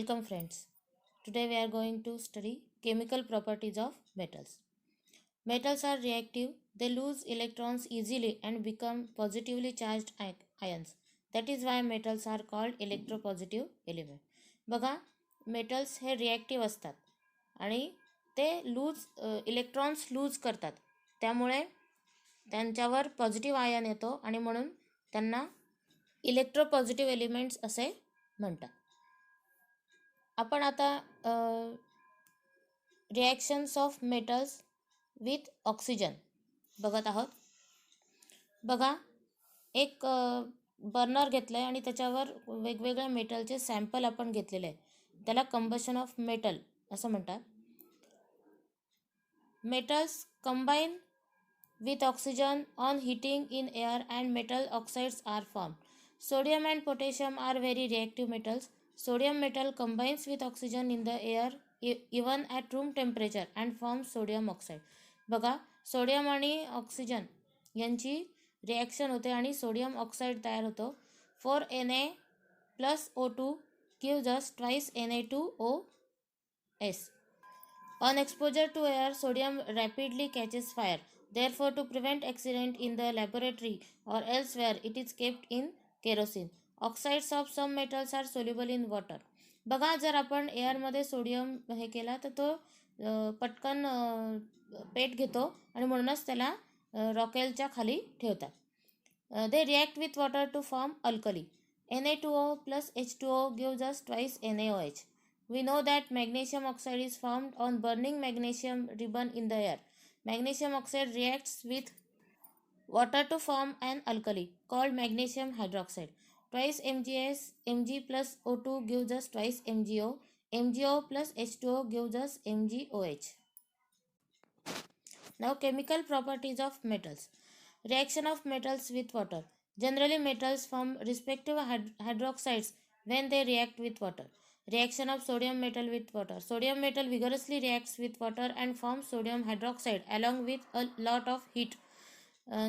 Welcome friends. Today we are going to study chemical properties of metals. Metals are reactive. They lose electrons easily and become positively charged ions. That is why metals are called electropositive element. बघा metals हे reactive असतात आणि ते electrons loose करतात. त्यामुळे त्यांच्यावर positive ion येतो आणि म्हणून त्यांना इलेक्ट्रोपॉझिटिव्ह एलिमेंट्स असे म्हणतात. आपण आता reactions of metals with oxygen बघत आहोत. बघा एक बर्नर घेतलं आहे आणि त्याच्यावर वेगवेगळ्या मेटलचे सॅम्पल आपण घेतलेले आहे. त्याला कंबशन ऑफ मेटल असं म्हणतात. Metals combine with oxygen on heating in air and metal oxides are formed. Sodium and potassium are very reactive metals. Sodium metal combines with oxygen in the air even at room temperature and forms sodium oxide. बघा sodium आणि oxygen यांची reaction होते आणि sodium oxide तयार होतो. 4Na plus O2 gives us twice Na2OS. On exposure to air, sodium rapidly catches fire. Therefore, to prevent accident in the laboratory or elsewhere, it is kept in kerosene. Oxides of some metals are soluble in water. बघा जर आपण एअरमध्ये sodium हे केला तर तो पटकन पेट घेतो आणि म्हणूनच त्याला रॉकेलच्या खाली ठेवतात. They react with water to form alkali. Na2O plus H2O gives us twice NaOH. We know that magnesium oxide is formed on burning magnesium ribbon in the air. Magnesium oxide reacts with water to form an alkali called magnesium hydroxide. Twice Mg plus O2 gives us twice MgO. MgO plus H2O gives us MgOH. Now chemical properties of metals. Reaction of metals with water. Generally metals form respective hydroxides when they react with water. Reaction of sodium metal with water. Sodium metal vigorously reacts with water and forms sodium hydroxide along with a lot of heat.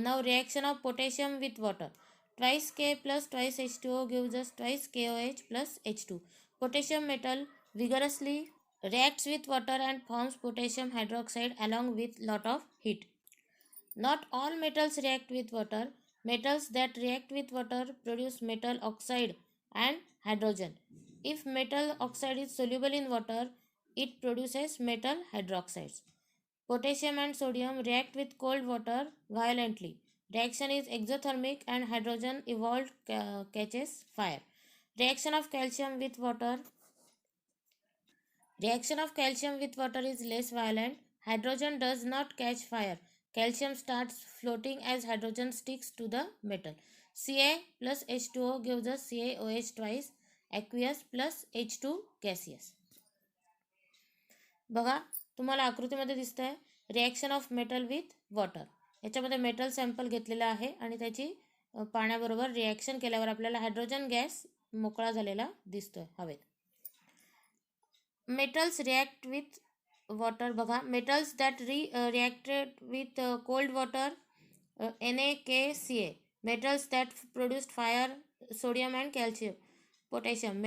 Now reaction of potassium with water. Twice K plus twice H2O gives us twice KOH plus H2. Potassium metal vigorously reacts with water and forms potassium hydroxide along with lot of heat. Not all metals react with water. Metals that react with water produce metal oxide and hydrogen. If metal oxide is soluble in water, it produces metal hydroxides. Potassium and sodium react with cold water violently. Reaction is exothermic and hydrogen evolved catches fire. Reaction of calcium with water. Reaction of calcium with water is less violent. Hydrogen does not catch fire. Calcium starts floating as hydrogen sticks to the metal. Ca plus H2O gives us CaOH twice. Aqueous plus H2 gaseous. बघा तुम्हाला आकृतीमध्ये दिसतंय reaction of metal with water. याच्यामध्ये metal sample घेतलेला आहे आणि त्याची पाण्याबरोबर reaction केल्यावर आपल्याला हायड्रोजन गॅस मोकळा झालेला दिसतोय हवेत. Metals react with water. बघा metals that reacted with cold water NaKCa. Metals that produced fire sodium and calcium. Potassium.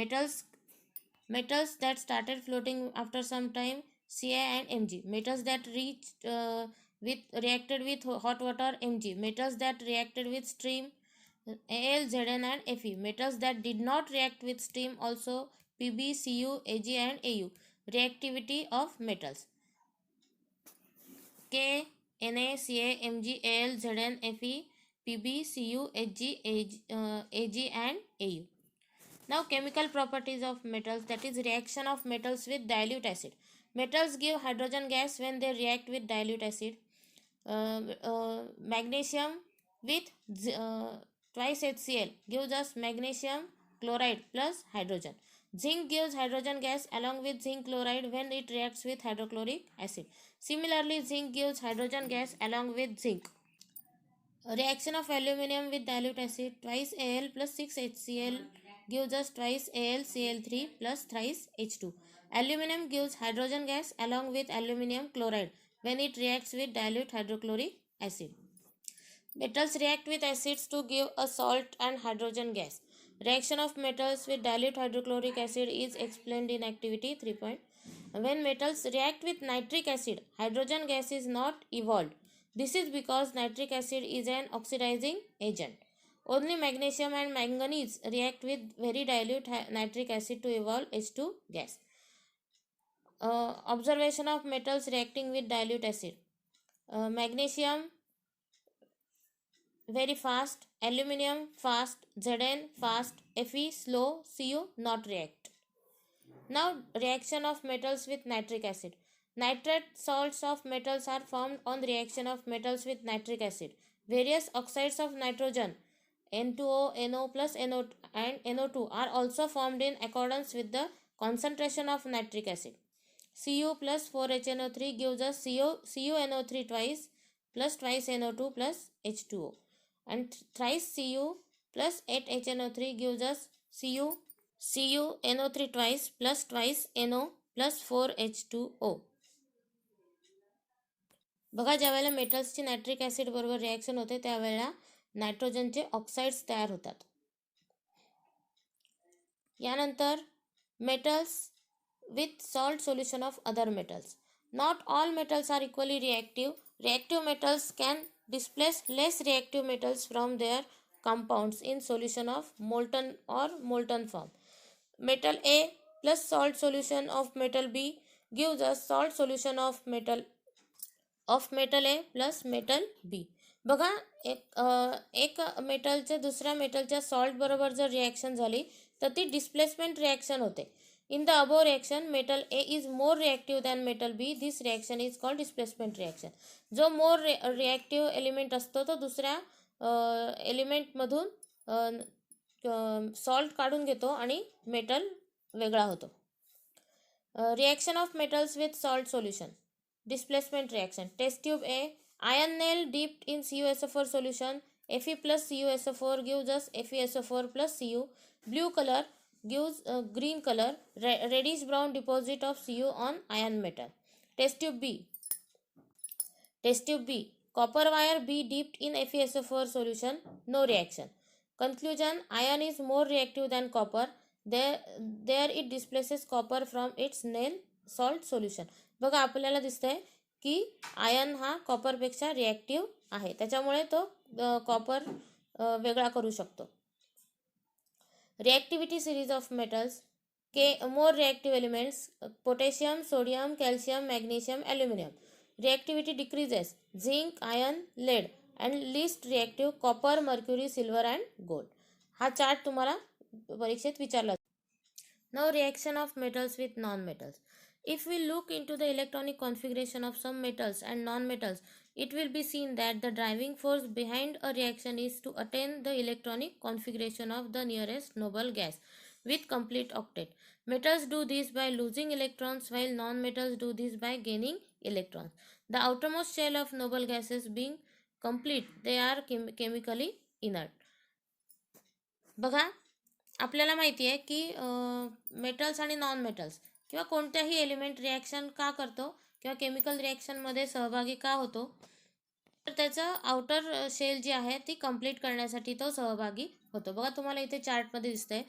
Metals that started floating after some time Ca and Mg. Metals that reacted with hot water Mg. Metals that reacted with steam Al, Zn and Fe. Metals that did not react with steam also Pb, Cu, Ag and Au. Reactivity of metals. K, Na, Ca, Mg, Al, Zn, Fe, Pb, Cu, Ag and Au. Now chemical properties of metals, that is reaction of metals with dilute acid. Metals give hydrogen gas when they react with dilute acid. Magnesium with twice HCl gives us magnesium chloride plus hydrogen. Zinc gives hydrogen gas along with zinc chloride when it reacts with hydrochloric acid. Similarly, zinc gives hydrogen gas along with zinc. Reaction of aluminum with dilute acid. Twice Al plus 6 HCl gives us twice AlCl3 plus thrice H2. Aluminum gives hydrogen gas along with aluminum chloride when it reacts with dilute hydrochloric acid. Metals react with acids to give a salt and hydrogen gas. Reaction of metals with dilute hydrochloric acid is explained in activity 3. When metals react with nitric acid, hydrogen gas is not evolved. This is because nitric acid is an oxidizing agent. Only magnesium and manganese react with very dilute nitric acid to evolve H2 gas. Observation of metals reacting with dilute acid. Magnesium very fast, aluminium fast, Zn fast, Fe slow, Cu not react. Now reaction of metals with nitric acid. Nitrate salts of metals are formed on reaction of metals with nitric acid. Various oxides of nitrogen N2O, NO plus NO and NO2 are also formed in accordance with the concentration of nitric acid. Cu plus 4HNO3 gives us CuNO3 twice plus twice NO2 plus H2O, and thrice Cu plus 8HNO3 gives us CuNO3 twice plus twice NO plus 4H2O. बघा, ज्या वेळेला मेटल्सची nitric acid बरोबर reaction होते त्यावेळेला नायट्रोजनचे oxides तयार होतात. यानंतर metals with salt solution of other metals. Not all metals are equally reactive. Reactive metals can displace less reactive metals from their compounds in solution of molten or molten form. Metal A plus salt solution of metal B gives us salt solution of metal A plus metal B. बघा, एक मेटलच्या दुसऱ्या मेटलच्या salt बरोबर जर reaction झाली तर ती displacement reaction होते. In the above reaction, metal A is more reactive than metal B. This reaction is called displacement reaction. जो more reactive element असतो तो दुसऱ्या एलिमेंटमधून सॉल्ट काढून घेतो आणि मेटल वेगळा होतो. Reaction of metals with salt solution. Displacement reaction. Test tube A. Iron nail dipped in CuSO4 solution. Fe plus CuSO4 gives us FeSO4 plus Cu. Blue color gives green color. Reddish brown deposit of Cu on iron metal. Test tube B. Test tube B. Copper wire B dipped in FeSO4 solution. No reaction. Conclusion. Iron is more reactive than copper. There it displaces copper from its nail salt solution. बघा, आपल्याला दिसतंय की ion हा कॉपरपेक्षा reactive आहे, त्याच्यामुळे तो copper वेगळा करू शकतो. Reactivity series of metals. More reactive elements potassium, sodium, calcium, magnesium, aluminium. Reactivity decreases zinc, iron, lead and least reactive copper, mercury, silver and gold. हा चार्ट तुम्हाला परीक्षेत विचारला. Now reaction of metals with non metals. If we look into the electronic configuration of some metals and non-metals, it will be seen that the driving force behind a reaction is to attain the electronic configuration of the nearest noble gas with complete octet. Metals do this by losing electrons while non-metals do this by gaining electrons. The outermost shell of noble gases being complete, they are chemically inert. बघा, आपल्याला माहिती आहे की metals आणि non metals किंवा कोणत्याही element reaction का करतो किंवा केमिकल रिॲक्शनमध्ये सहभागी का होतो, तर त्याचं आउटर शेल जी आहे ती कंप्लीट करण्यासाठी तो सहभागी होतो. बघा, तुम्हाला इथे चार्टमध्ये दिसतंय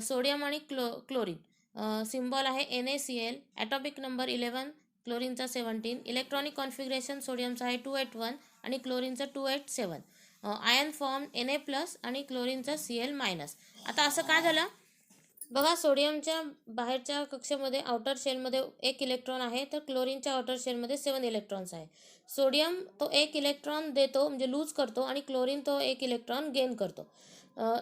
सोडियम आणि क्लोरीन. सिम्बॉल आहे NaCl. ॲटॉमिक नंबर 11, क्लोरीनचा 17. इलेक्ट्रॉनिक कॉन्फिगरेशन सोडियमचा आहे 281 आणि क्लोरीनचं 287. आयन फॉर्म Na प्लस आणि क्लोरीनचा Cl मायनस. आता असं का झालं बघा, सोडियमच्या बाहेरच्या कक्षेमध्ये आउटर शेलमध्ये 1 इलेक्ट्रॉन आहे, तर क्लोरीनच्या आउटर शेलमध्ये 7 इलेक्ट्रॉन्स आहे. सोडियम तो 1 इलेक्ट्रॉन देतो म्हणजे लूज करतो आणि क्लोरीन तो 1 इलेक्ट्रॉन गेन करतो.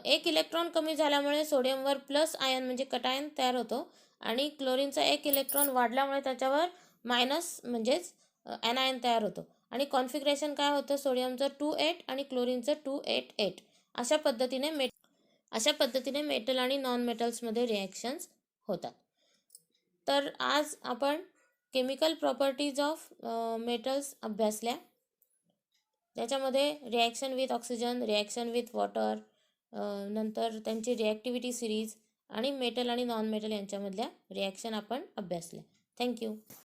1 इलेक्ट्रॉन कमी झाल्यामुळे सोडियमवर प्लस आयन म्हणजे कटायन तयार होतो आणि क्लोरीनचा 1 इलेक्ट्रॉन वाढल्यामुळे त्याच्यावर मायनस म्हणजेच ॲनायन तयार होतो. आणि कॉन्फिगरेशन काय होतं, सोडियमचं 28 आणि क्लोरीनचं 288. अशा पद्धतीने मेटल आणि नॉन मेटल्समध्ये रिॲक्शन्स होतात. तर आज आपण केमिकल प्रॉपर्टीज ऑफ मेटल्स अभ्यासल्या. त्याच्यामध्ये reaction with oxygen, reaction with water, नंतर त्यांची रिॲक्टिव्हिटी सिरीज आणि मेटल आणि नॉन मेटल यांच्यामधल्या रिॲक्शन आपण अभ्यासल्या. थँक्यू.